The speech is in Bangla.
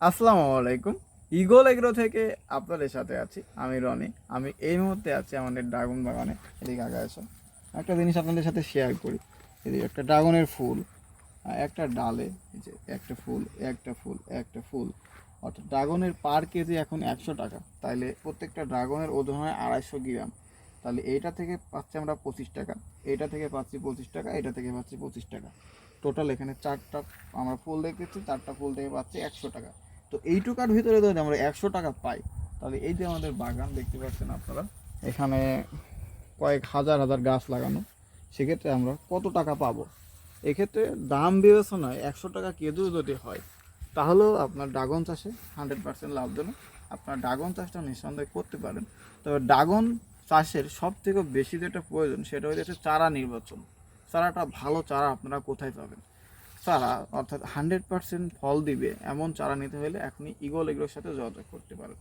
আসসালামু আলাইকুম। ইগল এগ্রো থেকে আপনাদের সাথে আছি আমি রনি। আমি এই মুহূর্তে আছি আমাদের ড্রাগন বাগানে। এদিকে আগে আসো, একটা জিনিস আপনাদের সাথে শেয়ার করি। এদিকে একটা ড্রাগনের ফুল, একটা ডালে এই যে একটা ফুল, একটা ফুল, একটা ফুল। অর্থাৎ ড্রাগনের পার কেজি এখন 100 টাকা। তাইলে প্রত্যেকটা ড্রাগনের ওজন হয় 250 গ্রাম। তাহলে এইটা থেকে পাচ্ছি আমরা 25 টাকা, এইটা থেকে পাচ্ছি 25 টাকা, এটা থেকে পাচ্ছি 25 টাকা। টোটাল এখানে চারটা আমরা ফুল দেখতেছি, চারটা ফুল থেকে পাচ্ছি 100 টাকা। তো এইটুকার ভিতরে যদি আমরা 100 টাকা পাই, তাহলে এই যে আমাদের বাগান দেখতে পাচ্ছেন আপনারা, এখানে কয়েক হাজার হাজার গাছ লাগানো, সেক্ষেত্রে আমরা কত টাকা পাবো। এক্ষেত্রে দাম বিবেচনায় 100 টাকা কেজিও যদি হয়, তাহলেও আপনার ড্রাগন চাষে 100% লাভজনক। আপনার ড্রাগন চাষটা নিঃসন্দেহে করতে পারেন। তবে ড্রাগন চাষের সব থেকে বেশি যেটা প্রয়োজন সেটা হচ্ছে চারা নির্বাচন। চারাটা ভালো চারা আপনারা কোথায় পাবেন? চারা অর্থাৎ 100% ফল দিবে এমন চারা নিতে হলে আপনি ইগল এগ্রোর সাথে যোগাযোগ করতে পারেন।